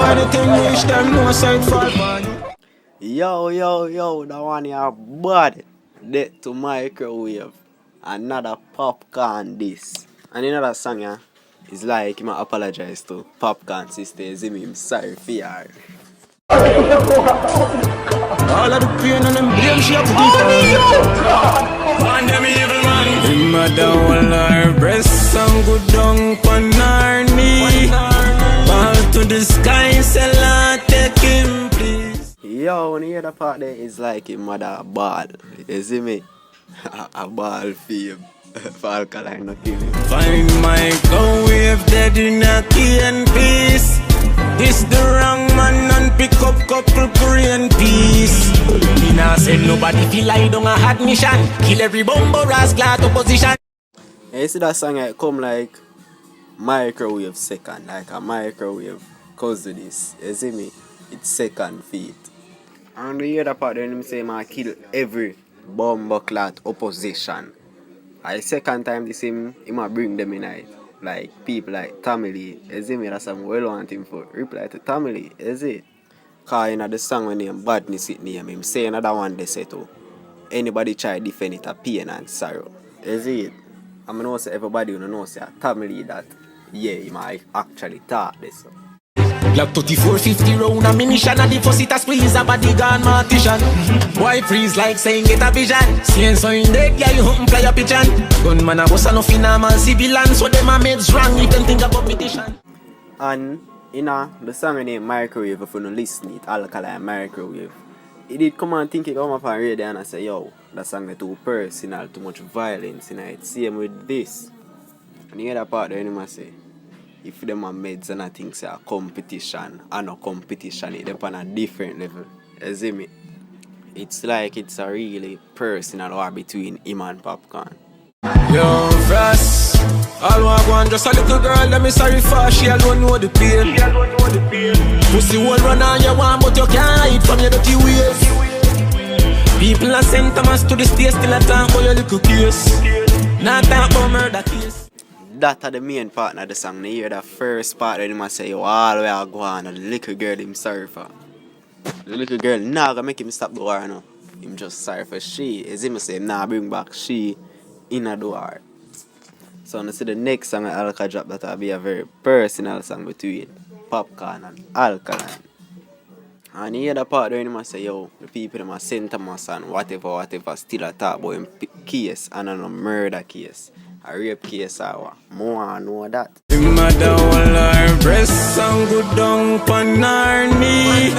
anything wish them no side fall. Yo, that one here bad. Death to microwave. Another Popcaan this. And another song yeah, is like him apologize to Popcaan sister. See me, I'm sorry for her. All of the pain and them blame she a put it on. And them evil man. Him a down her breast and go down on her knee. Fall to the sky, say Lord take him please. Yo, when you hear the part there, it's like him mother a ball. You see me? A ball for him. For Alkaline no kill him. Find my wave dead in a key and peace. This the wrong man and pick up couple Korean peace. Me nah say nobody feel like don't a hard mission. Kill every bumbo rascal at opposition. You see that song it come like microwave second, like a microwave cause of this. You see me? It's second feet. And you hear that part when him say I kill every bumbo clat opposition. The second time this him might bring them in like people like Tamily. Is it me? That's some well want him for reply to Tamily, is it? Cause in the song when him badness it name him say another one they say too. Anybody try defend it a pain and sorrow. Is it? I know say everybody know say Tamily that yeah he might actually talk this. Glock 3450 round ammunition and the fuss it a squeeze a body gun mortician. Why freeze like saying get a vision? Seeing so in dead yeah you hunt play a pigeon. Gunman a boss a no normal civilian so them a meds wrong if them think about petition. And you know the song name Microwave if you no listen it Alkaline Microwave. He did come and think it come up on radio and I say yo that song is too personal, too much violence in it. Same with this. And you hear that part there you must say if them are meds and I think say a competition and no competition it up on a different level. You see me? It's like it's a really personal war between him and Popcaan. Yo, Frost, all want one just a little girl, let me sorry for she alone know the pain. Pussy won't run on you want but you can't hide from your dirty ways. People are sent Thomas to the state still a talk about your little case. Not talk about murder case. That are the main part of the song. You hear the first part when him say yo all the way I go on and the little girl him sorry for. The little girl nah gonna make him stop the war no. Him just sorry for she. As him say him nah bring back she in a door. So you see the next song Alka drop that will be a very personal song between Popcaan and Alkaline. And you hear the part when him say yo the people them a send Thomas and whatever still a talk about him case and a murder case. A rape case or what? More know that. Him a down her breast and go down on her knee.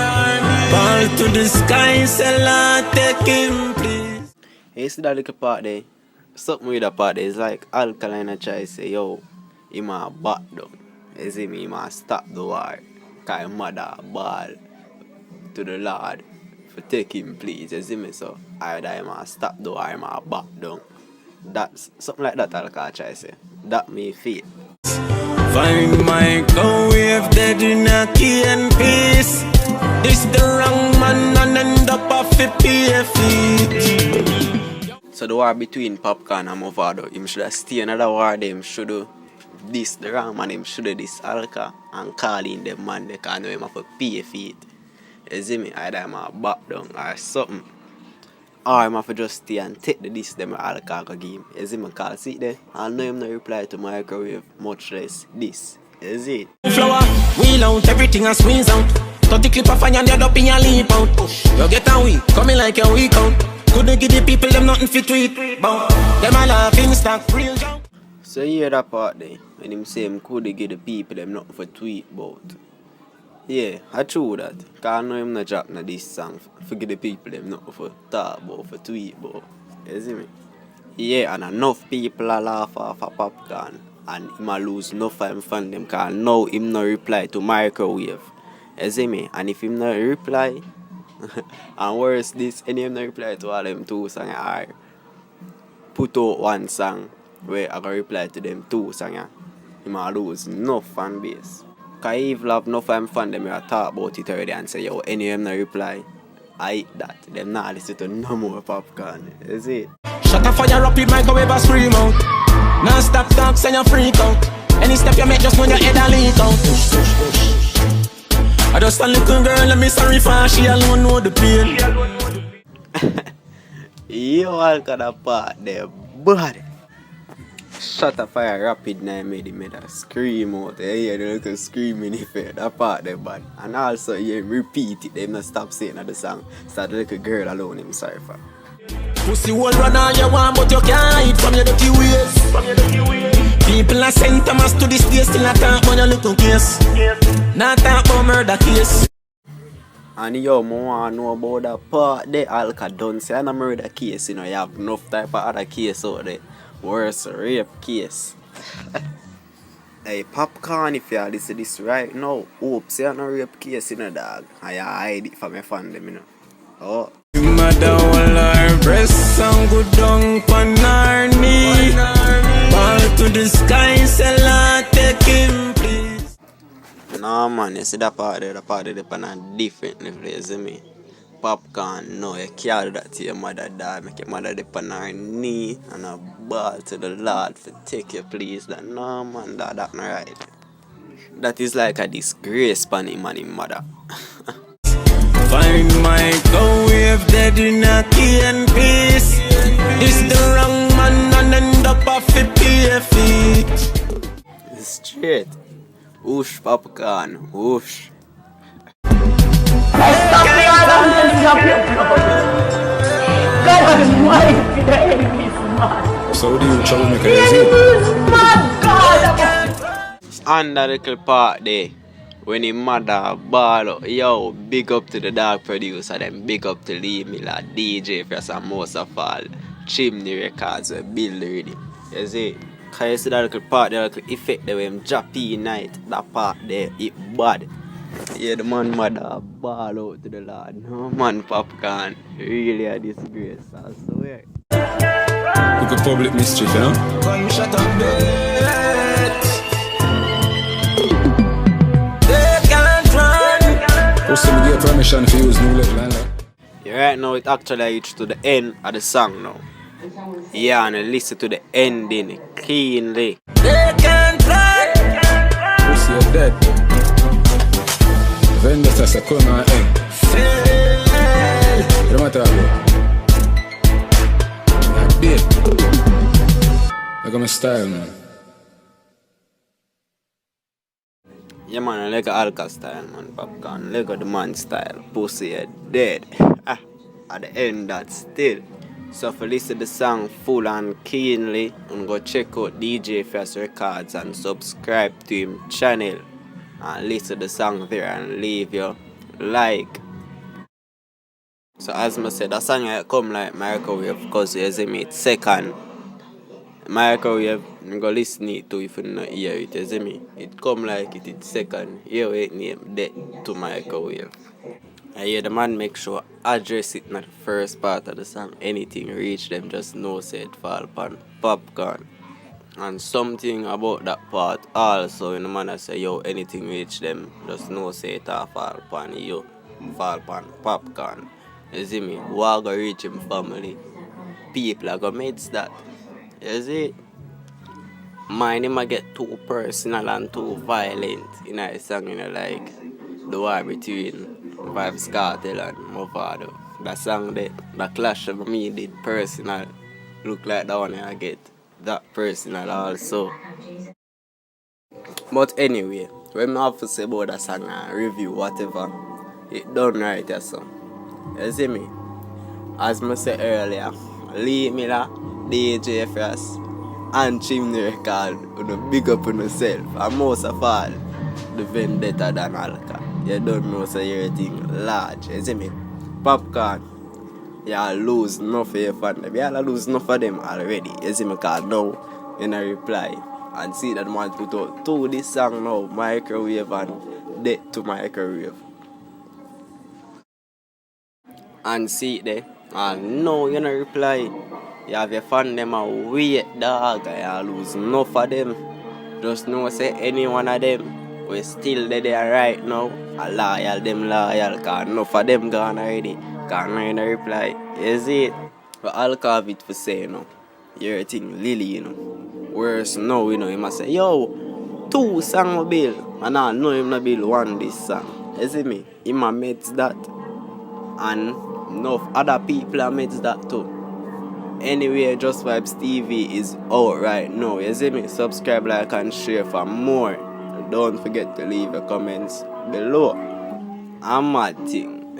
Fall to the sky, say Lord take him please. You see that little part there? Something with that part there is like Alkaline try to say yo, him a back down. You see me, him a stop the war. Cause him mother ball to the Lord for take him please. You see me so? Either him a stop the war, him a back down. That's something like that Alka try to say. That me feel. Find my wave dead in a key and peace. This the wrong man and end up off a feet. So the war between Popcaan and Movado, him should have stay another war them should do this the wrong man him should do this Alka and call in them man they can't know him have a pay feet. You see me? Either him a back down or something. Or him have to just stay and take the this them Alka go give him. You see me call see there? I know him no reply to microwave, much less this. You see it? Flower, wheel out, everything a squeeze out. 30 clip of fire and dead up in your leap out. You get a week, coming like a week out. Couldn't give the people them nothing fit tweet. But them a laughing stock, real joke. So you hear that part there? When him say him could give the people them nothing for tweet about. Yeah, I true that. Cause I know him not drop na this song for give the people them nothing for talk about, for tweet about. You see me? Yeah, and enough people are laugh off of Popcaan. And him a lose enough of him fan them cause now him no reply to microwave. You see me? And if him no reply and worse this, any him no reply to all them two songs I put out one song where I can reply to them two songs. Him a lose enough fan base. Cause if have enough of him fan them I talk about it already and say yo any him no reply I hate that. Them not listen to no more Popcaan. You see it? Shut a fire up with microwave and scream out. Non stop talks and you freak out. Any step you make just when your head a leak out. I just a little girl, let me sorry for she alone know the pain. Yo, all kind of part there, bud. Shot a fire rapid now made a scream out. You hear the little screaming effect, that part there, bad. And also you repeat it, they not stop saying at the song. So the little girl alone, him sorry for. Pussy will run all you want, but you can't hide from your dirty ways. People are sent Thomas to this place, still not talk about your little case. Not talk about murder case. And yo, I want to know about that part there, Alka done say, and a murder case, you know, you have enough type of other case out there. Worse, rape case. Hey, Popcaan, if you listen to this right now, hope say no rape case, you know, dog. And you hide it from your fan, them, you know. Oh. Mother will her breast and go down on her knee. Fall to the sky, say Lord take him please. No man, you see that part there on a different level, you see me? Popcaan, no, you can't do that to your mother, dog. Make your mother dip on her knee and a ball to the Lord for take you please. That no man, that not right. That is like a disgrace for him and him mother. Find my go wave dead in a key and peace. It's the wrong man and end up off the feet. Straight. Whoosh, Popcaan, whoosh. Stop me, I don't stop you. God Almighty, the enemy is mad. So do you troublemaker? The enemy is mad, God. And that little part there, when his mother ball up, yo, big up to the dog producer, then big up to Lee Miller, DJ for some most of all, Chimney Records, we build the rhythm. You see? Cause you see that little part there, little effect there, when Jappy night, that part there, it bad. Yeah, the man mother ball out to the Lord. No man, Popcaan, really a disgrace, I swear. Look at public mischief, you know? Gunshot up bed. They can't run. Also, we get permission to use new level line. Yeah, right now it actually reached to the end of the song now. Yeah, and listen to the ending cleanly. They can't run. Pussy, you're dead. Vendors are coming on end. What am I talking about? You're dead. Look at my style, man. Yeah, man, I like Alka style, man, Popcaan. Look at the man style. Pussy, you're dead. At the end, that's still. So if you listen to the song full and keenly, and go check out DJ First Records and subscribe to him channel. And listen to the song there and leave your like. So as I said, that song come like microwave because you see me, it's second. Microwave, you go listen it to if you not hear it, you see me. It come like it's second. Here we name that to microwave. And yeah, the man make sure address it in the first part of the song. Anything reach them, just know say it fall upon Popcaan. And something about that part also, when the man say, yo, anything reach them, just know say it all fall upon you, fall upon Popcaan. You see me? Who are going to reach him family? People are going to make that. You see? Mine him get too personal and too violent in a song, you know, like the war between Vibes Cartel and Movado. That song that clash of me did personal. Look like that one I get. That personal also. But anyway, when I have to say about that song and review whatever, it done right there, so. You see me? As I said earlier, Lee Miller, DJ First, and Chimney Records, you big up on yourself. And most of all, the vendetta than Alka. You don't know so everything large. You see me? Popcaan. You lose enough of your fan. You lose enough of them already. You see me? Because now, in a reply, and see that man put out to this song now, microwave and dead to microwave. And see it there. And no, you no reply. You have your fan them a wait, dog. You lose enough of them. Just know say any one of them we still there right now. A loyal, them loyal. Cause enough of them gone already. Cause no you no reply. You see it? But I'll have it for say, you know. Your thing, Lily, you know. Worse now, you know, he must say, yo, 2 songs bill. And I know him not bill 1 this song. You see me? Him admits that. And enough other people admits that too. Anyway, Just Vibes TV is out right now. You see me? Subscribe, like, and share for more. Don't forget to leave your comments below. I'm mad thing.